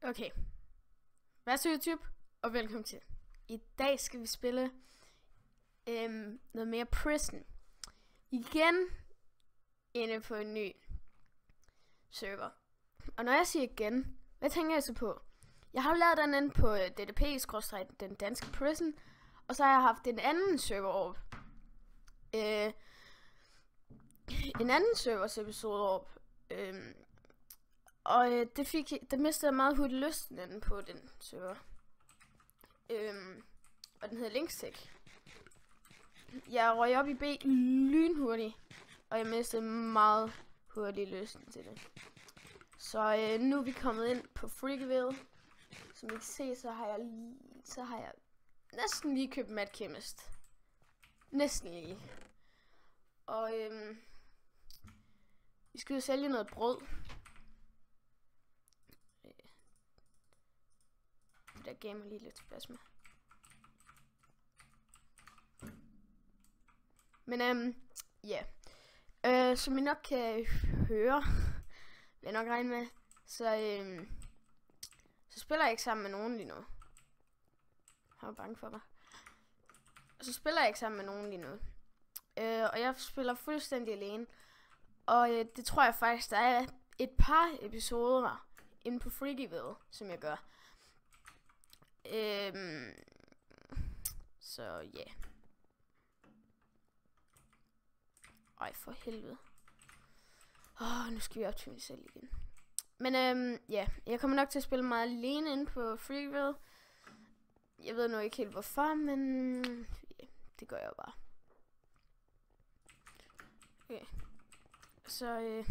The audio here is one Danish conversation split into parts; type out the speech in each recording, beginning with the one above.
Okay, hvad så YouTube, og velkommen til. I dag skal vi spille noget mere Prison. Igen inde på en ny server. Og når jeg siger igen, hvad tænker jeg så på? Jeg har jo lavet den inde på DDP-den danske Prison, og så har jeg haft en anden server op. En anden servers episode op. Og det mistede jeg meget hurtigt lysten inde på den server. Og den hedder Linkstick. Jeg røg op i B lynhurtigt, og jeg mistede meget hurtigt lysten til det. Så nu er vi kommet ind på Freakville. Som I kan se, så har jeg næsten lige købt Mad Chemist. Næsten lige. Og vi skal jo sælge noget brød. Det der gav mig lige lidt tilpas med. Men ja. Som I nok kan høre, vil jeg nok regne med, så spiller jeg ikke sammen med nogen lige nu. Jeg er bange for mig. Så spiller jeg ikke sammen med nogen lige nu. Og jeg spiller fuldstændig alene. Og det tror jeg faktisk, der er et par episoder inde på Freakville, som jeg gør. Så ja. Yeah. Ej, for helvede. Nu skal vi op til mig selv igen. Men ja, jeg kommer nok til at spille meget alene inde på Freakville. Jeg ved nu ikke helt hvorfor, men ja, det gør jeg jo bare. Okay. Så ja.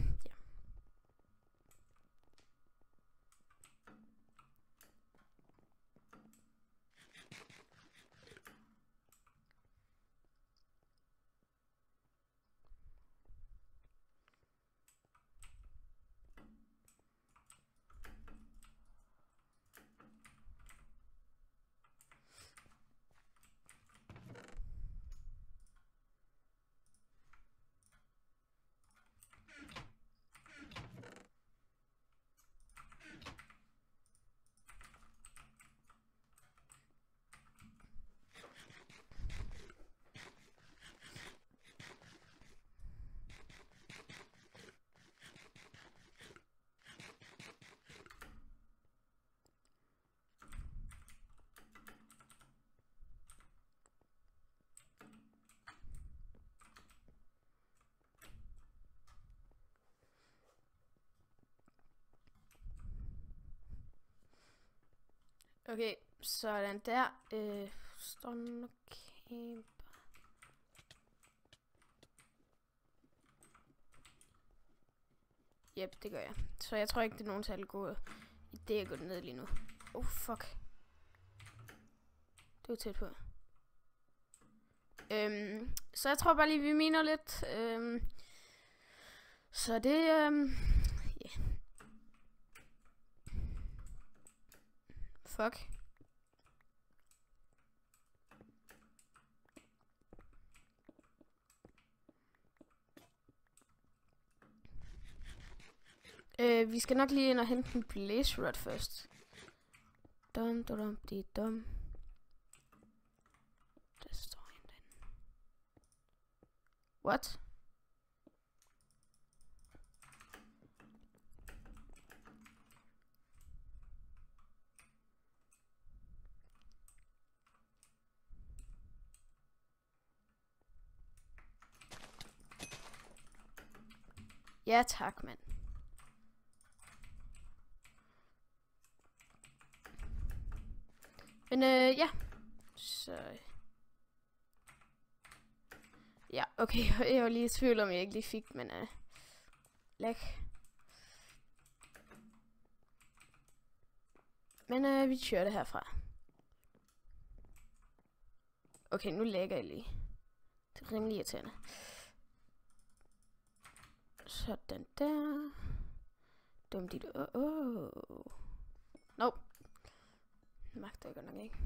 Okay, sådan der. Står nok camper. Yep, det gør jeg. Så jeg tror ikke, det er nogen særlig god idé at gå ned lige nu. Oh, fuck. Det var tæt på. Så jeg tror bare lige, vi miner lidt. Så det, yeah. Fuck. Vi skal nok lige ind og hente en blaze rod først. Dum. Der står en derinde. What? Ja tak, mand. Men ja. Så. Ja, okay. Jeg var lige i tvivl om, jeg ikke lige fik, men lag. Men vi kører det herfra. Okay, nu lægger jeg lige. Det er rimelig irriterende. Sådan der. Dum dit. Nope. Magter jeg godt nok ikke.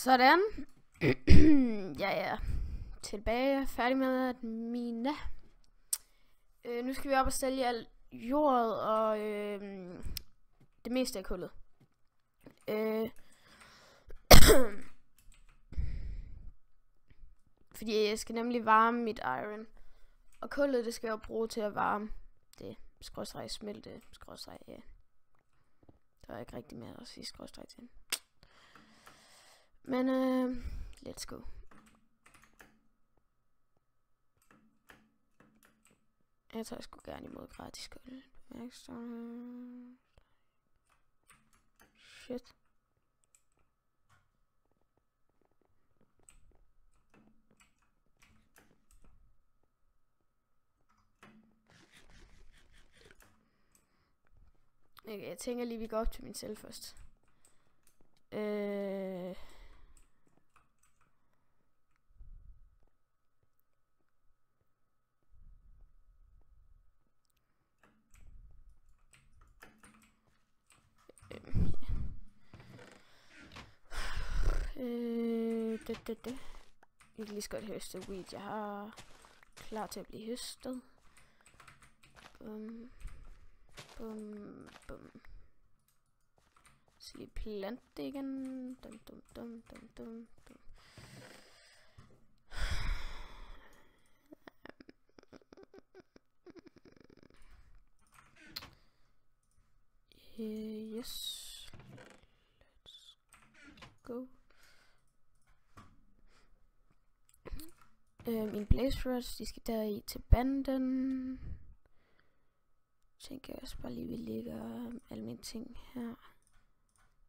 Sådan. Jeg er tilbage, færdig med at mine. Nu skal vi op og sælge alt jordet og det meste af kullet. Fordi jeg skal nemlig varme mit iron. Og kullet, det skal jeg jo bruge til at varme det. Skråstreg smelte, skråstreg, ja. Der er ikke rigtig mere at sige skråstreg til. Men let's go. Jeg tager sgu gerne imod gratis kul. Shit. Okay, jeg tænker lige, vi går op til min selv først. Det. Jeg kan lige så godt høste weed. Jeg har klar til at blive høstet. Bum. Så lige plante det igen. Dum. Yes. Let's go. Min blaze rods, de skal deri til banden. Tænker jeg også bare lige, vi lægger alle mine ting her.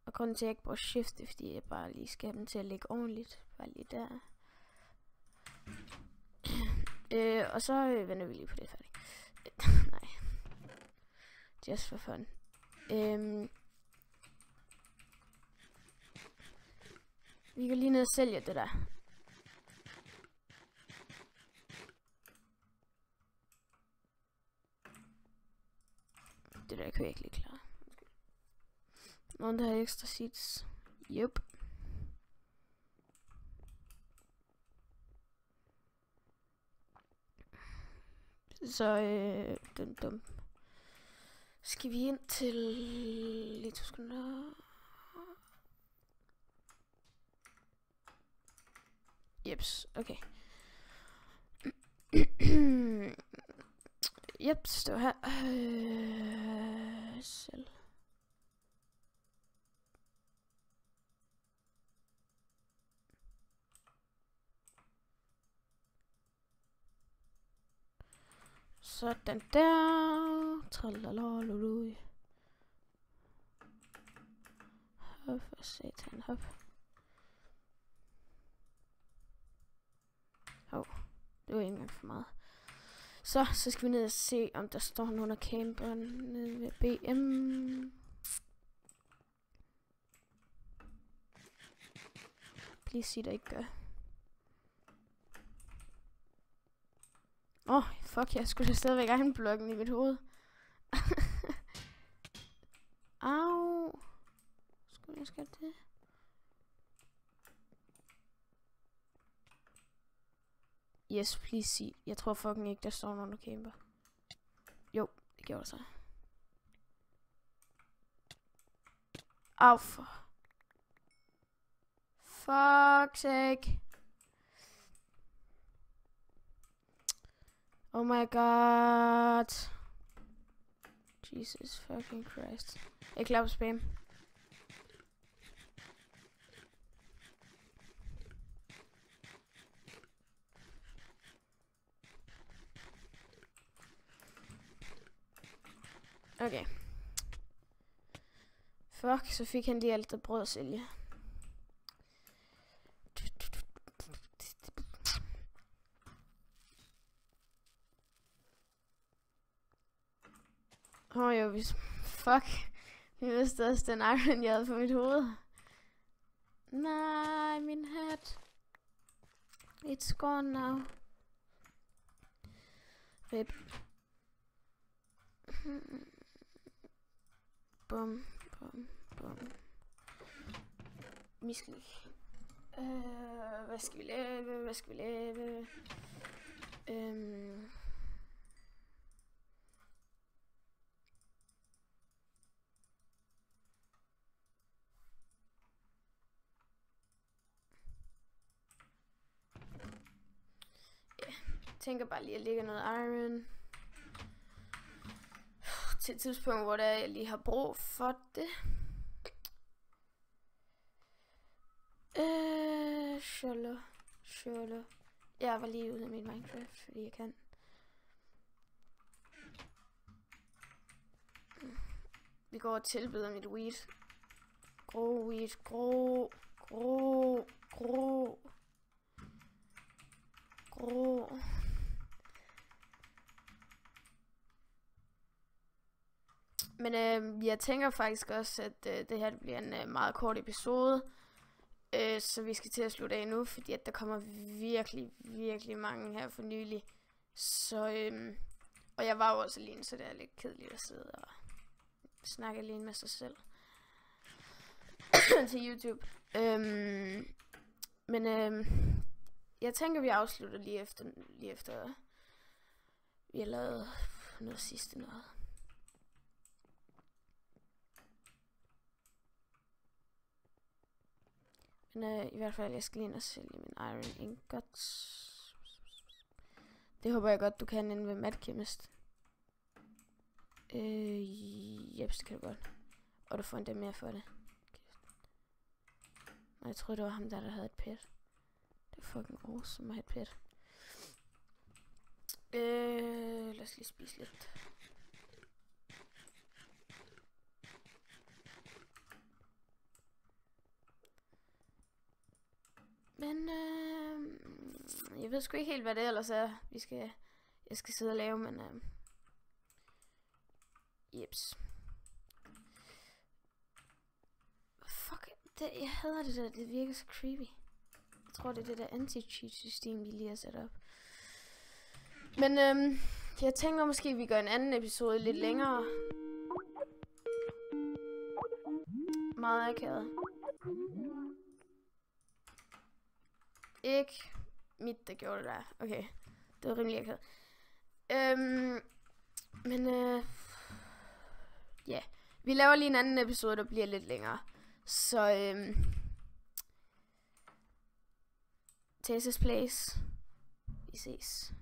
Og grunden til, at jeg ikke bruger shift, det er, fordi jeg bare lige skal have dem til at ligge ordentligt. Bare lige der. Og så vender vi lige på det færdigt. Nej. Just for fun. Vi kan lige ned og sælge det der. Det der kan jeg ikke lige klare. Nogen der har ekstra seeds. Yup. Så dum. Skal vi ind til lige 2 sekunder. Jeps, okay. Jeps, det var her. Selv. Sådan der. Tralalololoi. Hop for satan, hop. Det var ikke engang for meget. Så skal vi ned og se, om der står nogen af camperen nede ved BM. Please sig, der ikke gør. Fuck, jeg skulle da stadigvæk egenblokken i mit hoved. Au. Skulle jeg skal det? Yes, please sig. Jeg tror fucking ikke, der står nogen, der camper. Jo, det gjorde der så. Au for. Fuck sake. Oh my god. Jesus fucking Christ. Jeg klarer på spam. Okay. Fuck, så fik han lige alt det brød at sælge. Jo, hvis... Fuck. Vi mistede også den iron, jeg havde på mit hoved. Nej, min hat. It's gone now. Rip. Bum. Misklik. Hvad skal vi lave? Hvad skal vi lave? Tænker bare lige at lægge noget iron til et tidspunkt, hvor jeg lige har brug for det. Sure. Jeg var lige ude af min Minecraft, fordi jeg kan. Vi går og tilbyder mit wheat. Grå wheat, grå. Men jeg tænker faktisk også, at det her bliver en meget kort episode. Så vi skal til at slutte af nu, fordi at der kommer virkelig mange her for nylig. Så, og jeg var jo også alene, så det er lidt kedeligt at sidde og snakke alene med sig selv til YouTube. Men jeg tænker, vi afslutter lige efter vi har lavet noget sidste noget. Men i hvert fald, jeg skal lige ind og sælge min iron ingots. Det håber jeg godt, du kan inde ved Mad Chemist. Jeps, det kan du godt. Og du får endda mere for det. Og jeg troede, det var ham der havde et pet. Det er fucking awesome at have et pet. Lad os lige spise lidt. Men jeg ved sgu ikke helt, hvad det ellers er, jeg skal sidde og lave, men jeps. Fuck, jeg hader det der, det virker så creepy. Jeg tror, det er det der anti-cheat system, de lige har sat op. Men jeg tænker måske, vi gør en anden episode lidt længere. Meget akavet. Ikke mit, der gjorde det der. Okay, det var rimelig akavet. Men ja, vi laver lige en anden episode, der bliver lidt længere. Så Tessa's Place. Vi ses.